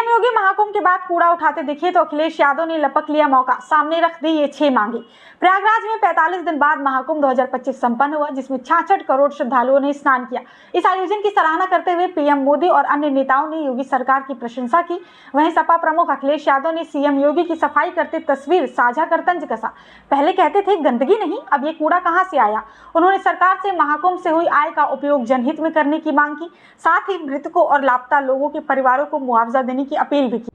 CM योगी महाकुंभ के बाद कूड़ा उठाते दिखे तो अखिलेश यादव ने लपक लिया मौका, सामने रख दी ये 6 मांगे। प्रयागराज में 45 दिन बाद महाकुंभ 2025 संपन्न हुआ, जिसमें 66 करोड़ श्रद्धालुओं ने स्नान किया। इस आयोजन की सराहना करते हुए पीएम मोदी और अन्य नेताओं ने योगी सरकार की प्रशंसा की। वहीं सपा प्रमुख अखिलेश यादव ने सीएम योगी की सफाई करते तस्वीर साझा कर तंज कसा। पहले कहते थे गंदगी नहीं, अब ये कूड़ा कहां से आया। उन्होंने सरकार से महाकुंभ से हुई आय का उपयोग जनहित में करने की मांग की। साथ ही मृतकों और लापता लोगों के परिवारों को मुआवजा देने की अपील भी की।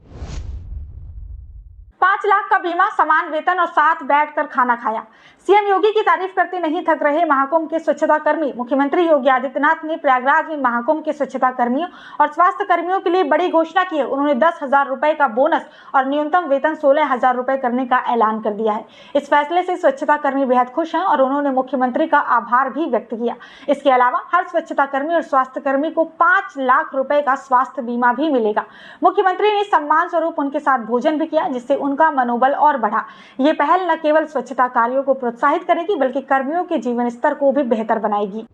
5 लाख का बीमा, समान वेतन और साथ बैठकर खाना खाया। सीएम योगी की तारीफ करते नहीं थक रहे महाकुंभ के स्वच्छता कर्मी। मुख्यमंत्री योगी आदित्यनाथ ने प्रयागराज में महाकुंभ के स्वच्छता कर्मियों और स्वास्थ्य कर्मियों के लिए बड़ी घोषणा की है। उन्होंने 10,000 रुपए का बोनस और न्यूनतम वेतन 16,000 रुपए करने का ऐलान कर दिया है। इस फैसले से स्वच्छता कर्मी बेहद खुश हैं और उन्होंने मुख्यमंत्री का आभार भी व्यक्त किया। इसके अलावा हर स्वच्छता कर्मी और स्वास्थ्य कर्मी को 5 लाख रुपए का स्वास्थ्य बीमा भी मिलेगा। मुख्यमंत्री ने सम्मान स्वरूप उनके साथ भोजन भी किया, जिससे उनका मनोबल और बढ़ा। ये पहल न केवल स्वच्छता कार्यों को प्रोत्साहित करेगी, बल्कि कर्मियों के जीवन स्तर को भी बेहतर बनाएगी।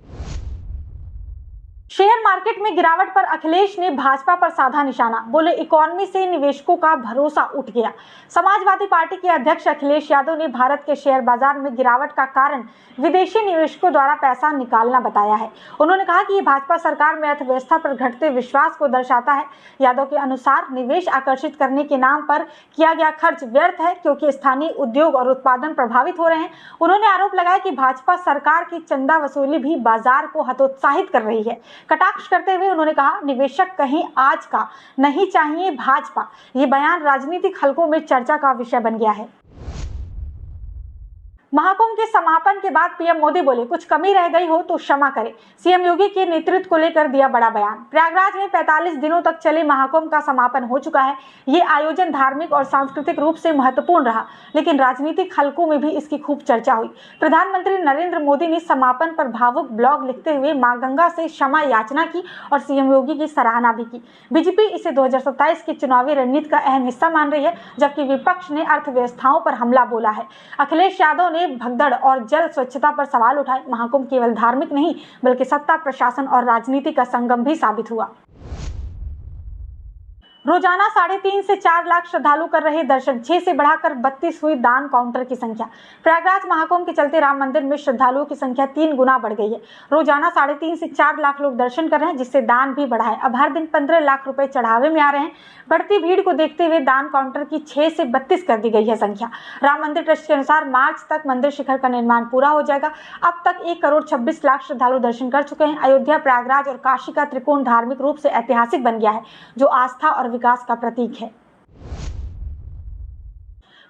शेयर मार्केट में गिरावट पर अखिलेश ने भाजपा पर साधा निशाना, बोले इकोनॉमी से निवेशकों का भरोसा उठ गया। समाजवादी पार्टी के अध्यक्ष अखिलेश यादव ने भारत के शेयर बाजार में गिरावट का कारण विदेशी निवेशकों द्वारा पैसा निकालना बताया है। उन्होंने कहा कि ये भाजपा सरकार में अर्थव्यवस्था पर घटते विश्वास को दर्शाता है। यादव के अनुसार निवेश आकर्षित करने के नाम पर किया गया खर्च व्यर्थ है, क्योंकि स्थानीय उद्योग और उत्पादन प्रभावित हो रहे हैं। उन्होंने आरोप लगाया कि भाजपा सरकार की चंदा वसूली भी बाजार को हतोत्साहित कर रही है। कटाक्ष करते हुए उन्होंने कहा, निवेशक कहीं आज का नहीं, चाहिए भाजपा। ये बयान राजनीतिक हलकों में चर्चा का विषय बन गया है। महाकुंभ के समापन के बाद पीएम मोदी बोले, कुछ कमी रह गई हो तो क्षमा करें। सीएम योगी के नेतृत्व को लेकर दिया बड़ा बयान। प्रयागराज में 45 दिनों तक चले महाकुंभ का समापन हो चुका है। ये आयोजन धार्मिक और सांस्कृतिक रूप से महत्वपूर्ण रहा, लेकिन राजनीतिक हलकों में भी इसकी खूब चर्चा हुई। प्रधानमंत्री नरेंद्र मोदी ने समापन पर भावुक ब्लॉग लिखते हुए मां गंगा से क्षमा याचना की और सीएम योगी की सराहना भी की। बीजेपी इसे 2027 की चुनावी रणनीति का अहम हिस्सा मान रही है, जबकि विपक्ष ने अर्थव्यवस्थाओं पर हमला बोला है। अखिलेश यादव ने भगदड़ और जल स्वच्छता पर सवाल उठाए। महाकुंभ केवल धार्मिक नहीं, बल्कि सत्ता, प्रशासन और राजनीति का संगम भी साबित हुआ। रोजाना 3.5 से 4 लाख श्रद्धालु कर रहे दर्शन, 6 से बढ़ाकर 32 हुई दान काउंटर की संख्या। प्रयागराज महाकुंभ के चलते राम मंदिर में श्रद्धालुओं की संख्या 3 गुना बढ़ गई है। रोजाना 3.5 से 4 लाख लोग दर्शन कर रहे हैं, जिससे दान भी बढ़ा है। अब हर दिन 15 लाख रुपए चढ़ावे में आ रहे हैं। बढ़ती भीड़ को देखते हुए दान काउंटर की 6 से 32 कर दी गई है संख्या। राम मंदिर ट्रस्ट के अनुसार मार्च तक मंदिर शिखर का निर्माण पूरा हो जाएगा। अब तक 1 करोड़ 26 लाख श्रद्धालु दर्शन कर चुके हैं। अयोध्या, प्रयागराज और काशी का त्रिकोण धार्मिक रूप से ऐतिहासिक बन गया है, जो आस्था और विकास का प्रतीक है।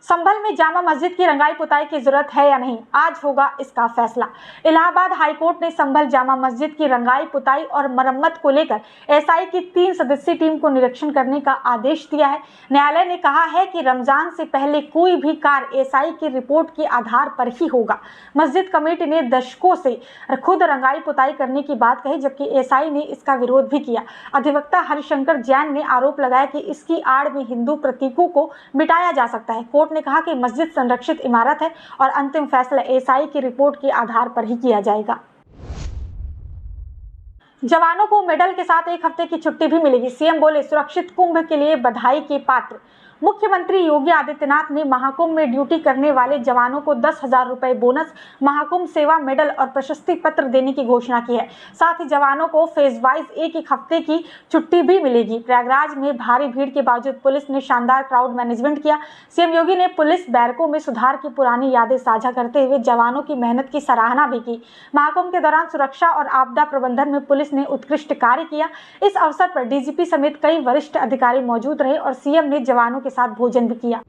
संभल में जामा मस्जिद की रंगाई पुताई की जरूरत है या नहीं, आज होगा इसका फैसला। इलाहाबाद हाईकोर्ट ने संभल जामा मस्जिद की रंगाई पुताई और मरम्मत को लेकर एसआई की 3 सदस्यीय टीम को निरीक्षण करने का आदेश दिया है। न्यायालय ने कहा है कि रमजान से पहले कोई भी कार्य एसआई की रिपोर्ट के आधार पर ही होगा। मस्जिद कमेटी ने दशकों से खुद रंगाई पुताई करने की बात कही, जबकि एसआई ने इसका विरोध भी किया। अधिवक्ता हरिशंकर जैन ने आरोप लगाया कि इसकी आड़ में हिंदू प्रतीकों को मिटाया जा सकता है। कोर्ट ने कहा कि मस्जिद संरक्षित इमारत है और अंतिम फैसला एसआई की रिपोर्ट के आधार पर ही किया जाएगा। जवानों को मेडल के साथ 1 हफ्ते की छुट्टी भी मिलेगी। सीएम बोले, सुरक्षित कुंभ के लिए बधाई के पात्र। मुख्यमंत्री योगी आदित्यनाथ ने महाकुंभ में ड्यूटी करने वाले जवानों को 10,000 रुपए बोनस, महाकुंभ सेवा मेडल और प्रशस्ति पत्र देने की घोषणा की है। साथ ही जवानों को फेज वाइज 1 हफ्ते की छुट्टी भी मिलेगी। प्रयागराज में भारी भीड़ के बावजूद पुलिस ने शानदार क्राउड मैनेजमेंट किया। सीएम योगी ने पुलिस बैरकों में सुधार की पुरानी यादें साझा करते हुए जवानों की मेहनत की सराहना भी की। महाकुंभ के दौरान सुरक्षा और आपदा प्रबंधन में पुलिस ने उत्कृष्ट कार्य किया। इस अवसर पर डीजीपी समेत कई वरिष्ठ अधिकारी मौजूद रहे और सीएम ने जवानों के साथ भोजन भी किया।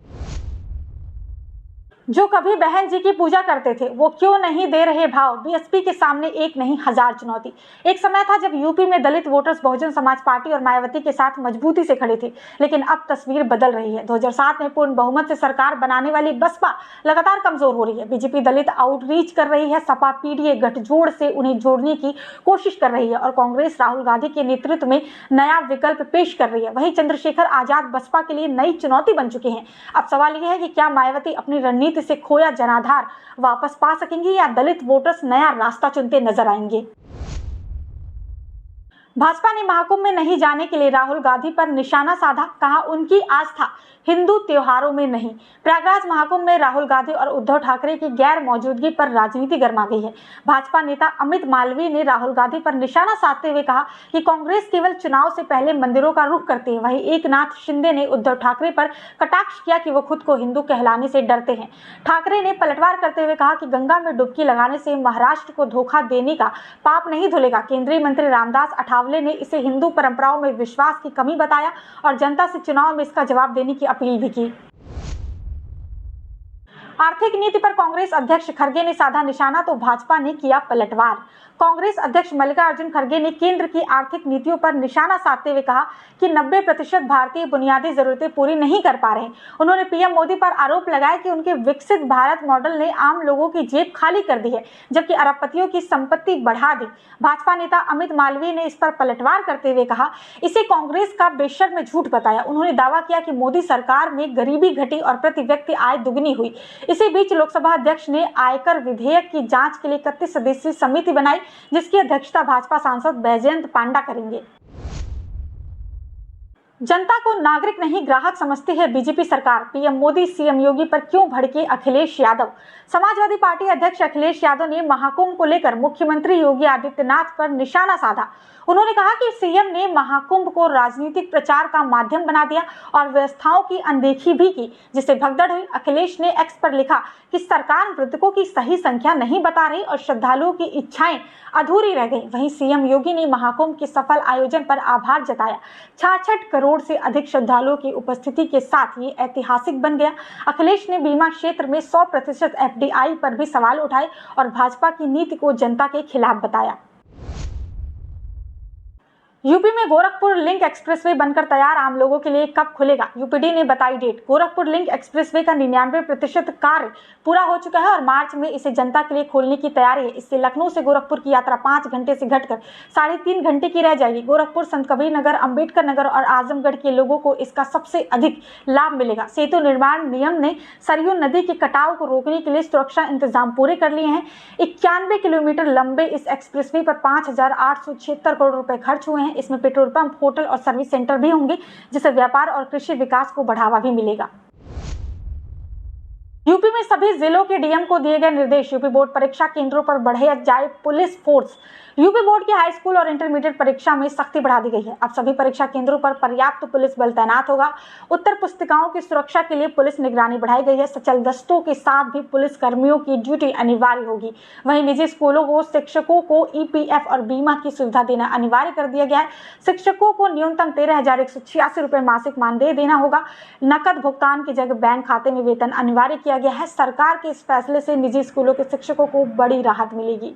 जो कभी बहन जी की पूजा करते थे, वो क्यों नहीं दे रहे भाव। बीएसपी के सामने 1 नहीं 1000 चुनौती। एक समय था जब यूपी में दलित वोटर्स बहुजन समाज पार्टी और मायावती के साथ मजबूती से खड़े थे, लेकिन अब तस्वीर बदल रही है। 2007 में पूर्ण बहुमत से सरकार बनाने वाली बसपा लगातार कमजोर हो रही है। बीजेपी दलित आउटरीच कर रही है। सपा पीडीए गठजोड़ से उन्हें जोड़ने की कोशिश कर रही है और कांग्रेस राहुल गांधी के नेतृत्व में नया विकल्प पेश कर रही है। वहीं चंद्रशेखर आजाद बसपा के लिए नई चुनौती बन चुके हैं। अब सवाल यह है कि क्या मायावती अपनी रणनीति से खोया जनाधार वापस पा सकेंगे या दलित वोटर्स नया रास्ता चुनते नजर आएंगे। भाजपा ने महाकुंभ में नहीं जाने के लिए राहुल गांधी पर निशाना साधा, कहा उनकी आस्था हिंदू त्योहारों में नहीं। प्रयागराज महाकुंभ में राहुल गांधी और उद्धव ठाकरे की गैर मौजूदगी पर राजनीति गर्मा गई है। भाजपा नेता अमित मालवीय ने राहुल गांधी पर निशाना साधते हुए कहा कि कांग्रेस केवल चुनाव से पहले मंदिरों का रुख करती है। वहीं एकनाथ शिंदे ने उद्धव ठाकरे पर कटाक्ष किया कि वो खुद को हिंदू कहलाने से डरते हैं। ठाकरे ने पलटवार करते हुए कहा कि गंगा में डुबकी लगाने से महाराष्ट्र को धोखा देने का पाप नहीं धुलेगा। केंद्रीय मंत्री रामदास अठावले ने इसे हिंदू परंपराओं में विश्वास की कमी बताया और जनता से चुनाव में इसका जवाब देने की अपील भी की। आर्थिक नीति पर कांग्रेस अध्यक्ष खड़गे ने साधा निशाना तो भाजपा ने किया पलटवार। कांग्रेस अध्यक्ष मल्लिकार्जुन खड़गे ने केंद्र की आर्थिक नीतियों पर निशाना साधते हुए कहा कि 90% भारतीय बुनियादी जरूरतें पूरी नहीं कर पा रहे। उन्होंने पीएम मोदी पर आरोप लगाया कि उनके विकसित भारत मॉडल ने आम लोगों की जेब खाली कर दी है, जबकि अरबपतियों की संपत्ति बढ़ा दी। भाजपा नेता अमित मालवीय ने इस पर पलटवार करते हुए कहा इसे कांग्रेस का बेशर्म झूठ बताया। उन्होंने दावा किया कि मोदी सरकार में गरीबी घटी और प्रति व्यक्ति आय दुगनी हुई। इसी बीच लोकसभा अध्यक्ष ने आयकर विधेयक की जांच के लिए 31 सदस्यीय समिति बनाई, जिसकी अध्यक्षता भाजपा सांसद बैजयंत पांडा करेंगे। जनता को नागरिक नहीं ग्राहक समझती है बीजेपी सरकार, पीएम मोदी सीएम योगी पर क्यों भड़के अखिलेश यादव। समाजवादी पार्टी अध्यक्ष अखिलेश यादव ने महाकुंभ को लेकर मुख्यमंत्री योगी आदित्यनाथ पर निशाना साधा। उन्होंने कहा कि सीएम ने महाकुंभ को राजनीतिक प्रचार का माध्यम बना दिया और व्यवस्थाओं की अनदेखी भी की, जिससे भगदड़ हुई। अखिलेश ने एक्स पर लिखा कि सरकार मृतकों की सही संख्या नहीं बता रही और श्रद्धालुओं की इच्छाएं अधूरी रह गई। वहीं सीएम योगी ने महाकुंभ के सफल आयोजन पर आभार जताया। 66 करोड़ से अधिक श्रद्धालुओं की उपस्थिति के साथ ये ऐतिहासिक बन गया। अखिलेश ने बीमा क्षेत्र में 100% एफडीआई पर भी सवाल उठाए और भाजपा की नीति को जनता के खिलाफ बताया। यूपी में गोरखपुर लिंक एक्सप्रेसवे बनकर तैयार, आम लोगों के लिए कब खुलेगा, यूपीडी ने बताई डेट। गोरखपुर लिंक एक्सप्रेसवे का 99% कार्य पूरा हो चुका है और मार्च में इसे जनता के लिए खोलने की तैयारी है। इससे लखनऊ से गोरखपुर की यात्रा 5 घंटे से घटकर 3.5 घंटे की रह जाएगी। गोरखपुर, संत कबीर नगर, अम्बेडकर नगर और आजमगढ़ के लोगों को इसका सबसे अधिक लाभ मिलेगा। सेतु निर्माण निगम ने सरयू नदी के कटाव को रोकने के लिए सुरक्षा इंतजाम पूरे कर लिए हैं। 91 किलोमीटर लंबे इस एक्सप्रेसवे पर 5,876 करोड़ रुपए खर्च हुए हैं। इसमें पेट्रोल पंप, होटल और सर्विस सेंटर भी होंगे, जिससे व्यापार और कृषि विकास को बढ़ावा भी मिलेगा। यूपी में सभी जिलों के डीएम को दिए गए निर्देश, यूपी बोर्ड परीक्षा केंद्रों पर बढ़ाई जाए पुलिस फोर्स। यूपी बोर्ड की हाई स्कूल और इंटरमीडिएट परीक्षा में सख्ती बढ़ा दी गई है। अब सभी परीक्षा केंद्रों पर पर्याप्त पुलिस बल तैनात होगा। उत्तर पुस्तिकाओं की सुरक्षा के लिए पुलिस निगरानी बढ़ाई गई है। सचल दस्तों के साथ भी पुलिस कर्मियों की ड्यूटी अनिवार्य होगी। वहीं निजी स्कूलों को शिक्षकों को ईपीएफ और बीमा की सुविधा देना अनिवार्य कर दिया गया है। शिक्षकों को न्यूनतम 13,186 रुपए मासिक मानदेय देना होगा। नकद भुगतान की जगह बैंक खाते में वेतन अनिवार्य किया गया है। सरकार के इस फैसले से निजी स्कूलों के शिक्षकों को बड़ी राहत मिलेगी।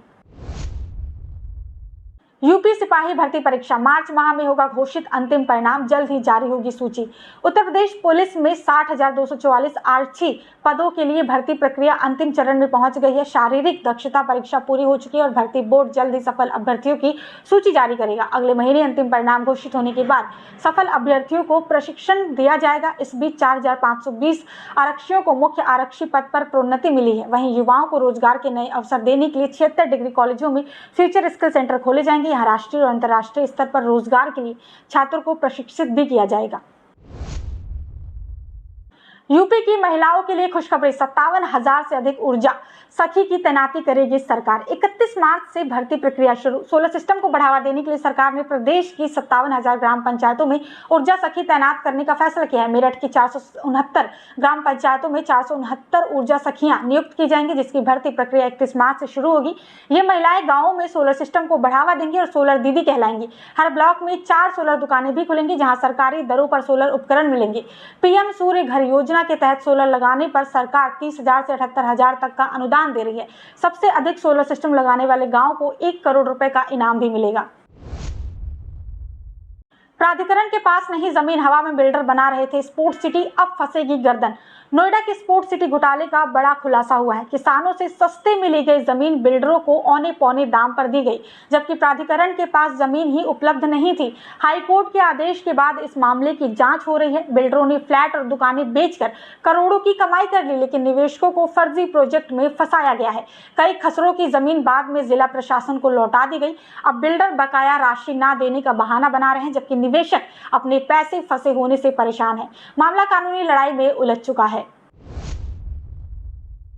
यूपी सिपाही भर्ती परीक्षा, मार्च माह में होगा घोषित, अंतिम परिणाम जल्द ही जारी होगी सूची। उत्तर प्रदेश पुलिस में 60,244 आरक्षी पदों के लिए भर्ती प्रक्रिया अंतिम चरण में पहुंच गई है। शारीरिक दक्षता परीक्षा पूरी हो चुकी है और भर्ती बोर्ड जल्द ही सफल अभ्यर्थियों की सूची जारी करेगा। अगले महीने अंतिम परिणाम घोषित होने के बाद सफल अभ्यर्थियों को प्रशिक्षण दिया जाएगा। इस बीच 4,520 आरक्षियों को मुख्य आरक्षी पद पर प्रोन्नति मिली है। वहीं युवाओं को रोजगार के नए अवसर देने के लिए 76 डिग्री कॉलेजों में फ्यूचर स्किल सेंटर खोले जाएंगे। यहाँ राष्ट्रीय और अंतर्राष्ट्रीय स्तर पर रोजगार के लिए छात्रों को प्रशिक्षित भी किया जाएगा। यूपी की महिलाओं के लिए खुशखबरी, 57,000 से अधिक ऊर्जा सखी की तैनाती करेगी सरकार। 31 मार्च से भर्ती प्रक्रिया शुरू। सोलर सिस्टम को बढ़ावा देने के लिए सरकार ने प्रदेश की 57,000 ग्राम पंचायतों में ऊर्जा सखी तैनात करने का फैसला किया है। मेरठ की 469 ग्राम पंचायतों में 469 ऊर्जा सखियां नियुक्त की जाएंगी, जिसकी भर्ती प्रक्रिया 31 मार्च से शुरू होगी। ये महिलाएं गाँवों में सोलर सिस्टम को बढ़ावा देंगी और सोलर दीदी कहलाएंगी। हर ब्लॉक में 4 सोलर दुकानें भी खुलेंगी, जहाँ सरकारी दरों पर सोलर उपकरण मिलेंगे। पीएम सूर्य घर योजना के तहत सोलर लगाने पर सरकार 30,000 से 78,000 तक का अनुदान दे रही है। सबसे अधिक सोलर सिस्टम लगाने वाले गांव को 1 करोड़ रुपए का इनाम भी मिलेगा। प्राधिकरण के पास नहीं जमीन, हवा में बिल्डर बना रहे थे स्पोर्ट्स सिटी, अब फंसेगी गर्दन। नोएडा के स्पोर्ट सिटी घोटाले का बड़ा खुलासा हुआ है। किसानों से सस्ते में ली गई जमीन बिल्डरों को औने पौने दाम पर दी गई, जबकि प्राधिकरण के पास जमीन ही उपलब्ध नहीं थी। हाईकोर्ट के आदेश के बाद इस मामले की जांच हो रही है। बिल्डरों ने फ्लैट और दुकानें बेचकर करोड़ों की कमाई कर ली, लेकिन निवेशकों को फर्जी प्रोजेक्ट में फंसाया गया है। कई खसरों की जमीन बाद में जिला प्रशासन को लौटा दी गई। अब बिल्डर बकाया राशि न देने का बहाना बना रहे हैं, जबकि निवेशक अपने पैसे फंसे होने से परेशान है। मामला कानूनी लड़ाई में उलझ चुका है।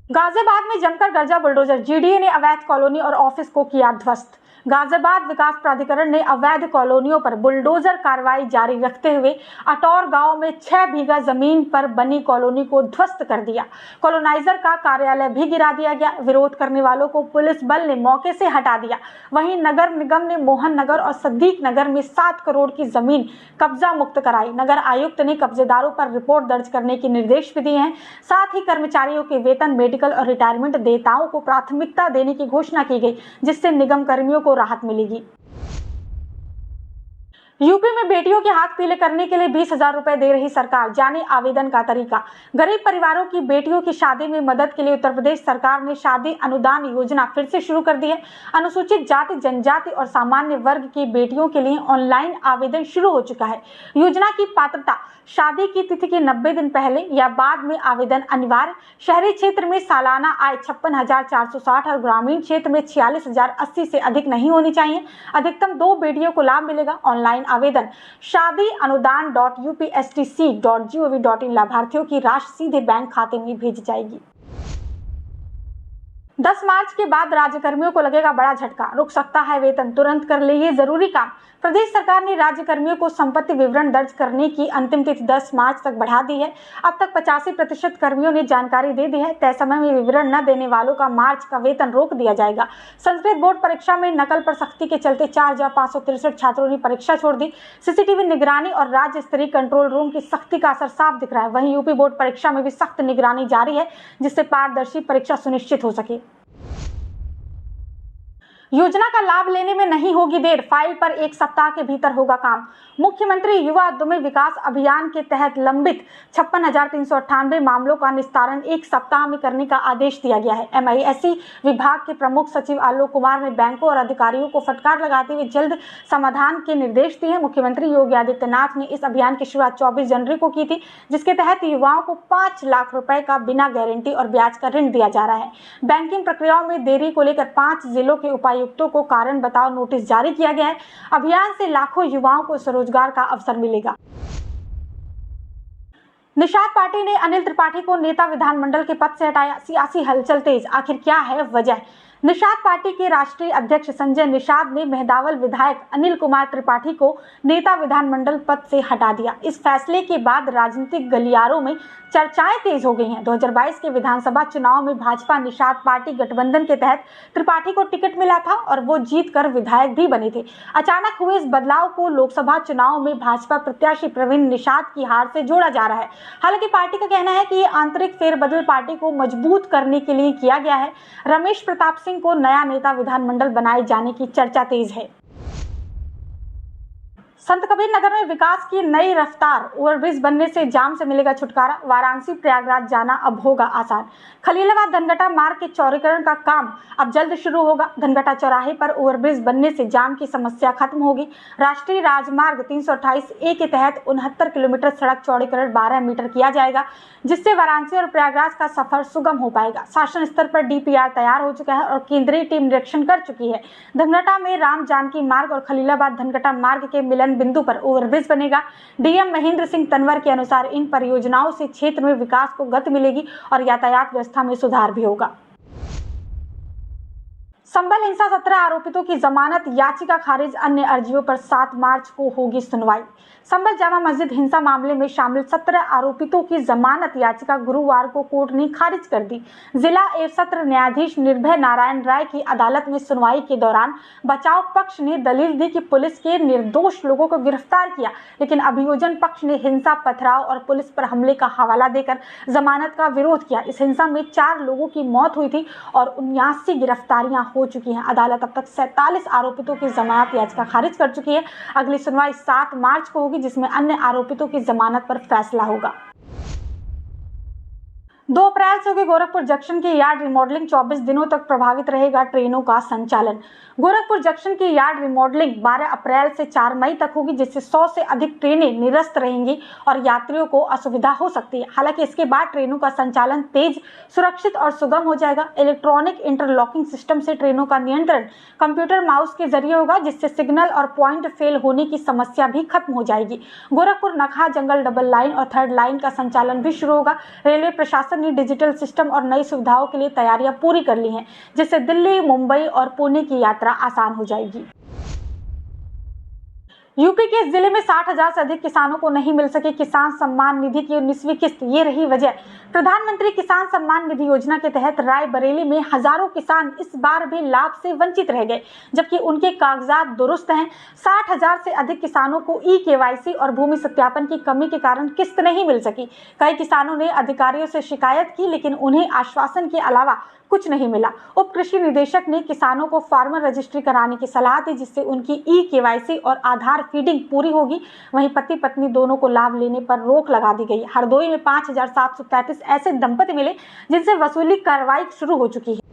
गाजियाबाद में जमकर गरजा बुलडोजर, जीडीए ने अवैध कॉलोनी और ऑफिस को किया ध्वस्त। गाजियाबाद विकास प्राधिकरण ने अवैध कॉलोनियों पर बुलडोजर कार्रवाई जारी रखते हुए अटौर गांव में 6 बीघा जमीन पर बनी कॉलोनी को ध्वस्त कर दिया। कॉलोनाइजर का कार्यालय भी गिरा दिया गया। विरोध करने वालों को पुलिस बल ने मौके से हटा दिया। वहीं नगर निगम ने मोहन नगर और सदीक नगर में 7 करोड़ की जमीन कब्जा मुक्त कराई। नगर आयुक्त ने कब्जेदारों पर रिपोर्ट दर्ज करने के निर्देश भी दिए हैं। साथ ही कर्मचारियों के वेतन, मेडिकल और रिटायरमेंट देयताओं को प्राथमिकता देने की घोषणा की गई, जिससे निगम कर्मियों को राहत मिलेगी। यूपी में बेटियों के हाथ पीले करने के लिए 20,000 रुपए दे रही सरकार, जाने आवेदन का तरीका। गरीब परिवारों की बेटियों की शादी में मदद के लिए उत्तर प्रदेश सरकार ने शादी अनुदान योजना फिर से शुरू कर दी है। अनुसूचित जाति, जनजाति और सामान्य वर्ग की बेटियों के लिए ऑनलाइन आवेदन शुरू हो चुका है। योजना की पात्रता शादी की तिथि के 90 दिन पहले या बाद में आवेदन अनिवार्य। शहरी क्षेत्र में सालाना आय 56,460 और ग्रामीण क्षेत्र में 46,080 से अधिक नहीं होनी चाहिए। अधिकतम 2 बेटियों को लाभ मिलेगा। ऑनलाइन आवेदन शादी अनुदान.upstc.gov.in। लाभार्थियों की राशि सीधे बैंक खाते में भेजी जाएगी। 10 मार्च के बाद राज्यकर्मियों को लगेगा बड़ा झटका, रुक सकता है वेतन, तुरंत कर ले ये जरूरी काम। प्रदेश सरकार ने राज्यकर्मियों को संपत्ति विवरण दर्ज करने की अंतिम तिथि 10 मार्च तक बढ़ा दी है। अब तक 85% कर्मियों ने जानकारी दे दी है। तय समय में विवरण न देने वालों का मार्च का वेतन रोक दिया जाएगा। संस्कृत बोर्ड परीक्षा में नकल पर सख्ती के चलते 4,563 छात्रों ने परीक्षा छोड़ दी। सीसीटीवी निगरानी और राज्य स्तरीय कंट्रोल रूम की सख्ती का असर साफ दिख रहा है। वहीं यूपी बोर्ड परीक्षा में भी सख्त निगरानी जारी है, जिससे पारदर्शी परीक्षा सुनिश्चित हो सके। योजना का लाभ लेने में नहीं होगी देर, फाइल पर 1 सप्ताह के भीतर होगा काम। मुख्यमंत्री युवा उद्यमी विकास अभियान के तहत लंबित 56,398 मामलों का निस्तारण 1 सप्ताह में करने का आदेश दिया गया है। MISE विभाग के प्रमुख सचिव आलोक कुमार ने बैंकों और अधिकारियों को फटकार लगाते हुए जल्द समाधान के निर्देश दिए हैं। मुख्यमंत्री योगी आदित्यनाथ ने इस अभियान की शुरुआत 24 जनवरी को की थी, जिसके तहत युवाओं को 5 लाख रुपए का बिना गारंटी और ब्याज का ऋण दिया जा रहा है। बैंकिंग प्रक्रियाओं में देरी को लेकर 5 जिलों के उपायुक्तों को कारण बताओ नोटिस जारी किया गया है। अभियान से लाखों युवाओं को स्वरोजगार का अवसर मिलेगा। निषाद पार्टी ने अनिल त्रिपाठी को नेता विधानमंडल के पद से हटाया, सियासी हलचल तेज। आखिर क्या है वजह? निषाद पार्टी के राष्ट्रीय अध्यक्ष संजय निषाद ने मेहदावल विधायक अनिल कुमार त्रिपाठी को नेता विधानमंडल पद से हटा दिया। इस फैसले के बाद राजनीतिक गलियारों में चर्चाएं तेज हो गई हैं। 2022 के विधानसभा चुनाव में भाजपा निषाद पार्टी गठबंधन के तहत त्रिपाठी को टिकट मिला था और वो जीतकर विधायक भी बने थे। अचानक हुए इस बदलाव को लोकसभा चुनाव में भाजपा प्रत्याशी प्रवीण निषाद की हार से जोड़ा जा रहा है। हालांकि पार्टी का कहना है कि ये आंतरिक फेरबदल पार्टी को मजबूत करने के लिए किया गया है। रमेश प्रताप सिंह को नया नेता विधानमंडल बनाए जाने की चर्चा तेज है। संत कबीर नगर में विकास की नई रफ्तार, ओवरब्रिज बनने से जाम से मिलेगा छुटकारा। वाराणसी प्रयागराज जाना अब होगा आसान। खलीलाबाद धनघटा मार्ग के चौड़ीकरण का काम अब जल्द शुरू होगा। धनघटा चौराहे पर ओवरब्रिज बनने से जाम की समस्या खत्म होगी। राष्ट्रीय राजमार्ग 328A के तहत 69 किलोमीटर सड़क चौड़ीकरण 12 मीटर किया जाएगा, जिससे वाराणसी और प्रयागराज का सफर सुगम हो पाएगा। शासन स्तर पर DPR तैयार हो चुका है और केंद्रीय टीम निरीक्षण कर चुकी है। धनघटा में राम जानकी मार्ग और खलीलाबाद धनघटा मार्ग के मिलन बिंदु पर ओवरब्रिज बनेगा। DM महेंद्र सिंह तनवर के अनुसार इन परियोजनाओं से क्षेत्र में विकास को गति मिलेगी और यातायात व्यवस्था में सुधार भी होगा। संभल हिंसा 17 आरोपितों की जमानत याचिका खारिज, अन्य अर्जियों पर 7 मार्च को होगी सुनवाई। संभल जामा मस्जिद हिंसा मामले में शामिल 17 आरोपितों की जमानत याचिका गुरुवार को कोर्ट ने खारिज कर दी। जिला एवं सत्र न्यायाधीश निर्भय नारायण राय की अदालत में सुनवाई के दौरान बचाव पक्ष ने दलील दी कि पुलिस के निर्दोष लोगों को गिरफ्तार किया, लेकिन अभियोजन पक्ष ने हिंसा, पथराव और पुलिस पर हमले का हवाला देकर जमानत का विरोध किया। इस हिंसा में 4 लोगों की मौत हुई थी और 79 गिरफ्तारियां हो चुकी हैं। अदालत अब तक 47 आरोपितों की जमानत याचिका खारिज कर चुकी है। अगली सुनवाई 7 मार्च को होगी, जिसमें अन्य आरोपितों की जमानत पर फैसला होगा। 2 अप्रैल से होगी गोरखपुर जंक्शन की यार्ड रिमॉडलिंग, 24 दिनों तक प्रभावित रहेगा ट्रेनों का संचालन। गोरखपुर जंक्शन की यार्ड रिमॉडलिंग 12 अप्रैल से 4 मई तक होगी, जिससे 100 से अधिक ट्रेनें निरस्त रहेंगी और यात्रियों को असुविधा हो सकती है। हालांकि इसके बाद ट्रेनों का संचालन तेज, सुरक्षित और सुगम हो जाएगा। इलेक्ट्रॉनिक इंटरलॉकिंग सिस्टम से ट्रेनों का नियंत्रण कंप्यूटर माउस के जरिए होगा, जिससे सिग्नल और पॉइंट फेल होने की समस्या भी खत्म हो जाएगी। गोरखपुर नखा जंगल डबल लाइन और 3rd लाइन का संचालन भी शुरू होगा। रेलवे प्रशासन ने डिजिटल सिस्टम और नई सुविधाओं के लिए तैयारियां पूरी कर ली हैं, जिससे दिल्ली, मुंबई और पुणे की यात्रा आसान हो जाएगी। यूपी के इस जिले में 60,000 से अधिक किसानों को नहीं मिल सकी किसान सम्मान निधि की 19वीं किस्त। ये रही वजह। प्रधानमंत्री किसान सम्मान निधि योजना के तहत रायबरेली में हजारों किसान इस बार भी लाभ से वंचित रह गए, जबकि उनके कागजात दुरुस्त हैं। 60,000 से अधिक किसानों को ई-केवाईसी और भूमि सत्यापन की कमी के कारण किस्त नहीं मिल सकी। कई किसानों ने अधिकारियों से शिकायत की, लेकिन उन्हें आश्वासन के अलावा कुछ नहीं मिला। उप कृषि निदेशक ने किसानों को फार्मर रजिस्ट्री कराने की सलाह दी, जिससे उनकी ई-केवाईसी और आधार फीडिंग पूरी होगी। वहीं पति पत्नी दोनों को लाभ लेने पर रोक लगा दी गई। हरदोई में 5,733 ऐसे दंपति मिले जिनसे वसूली कार्रवाई शुरू हो चुकी है।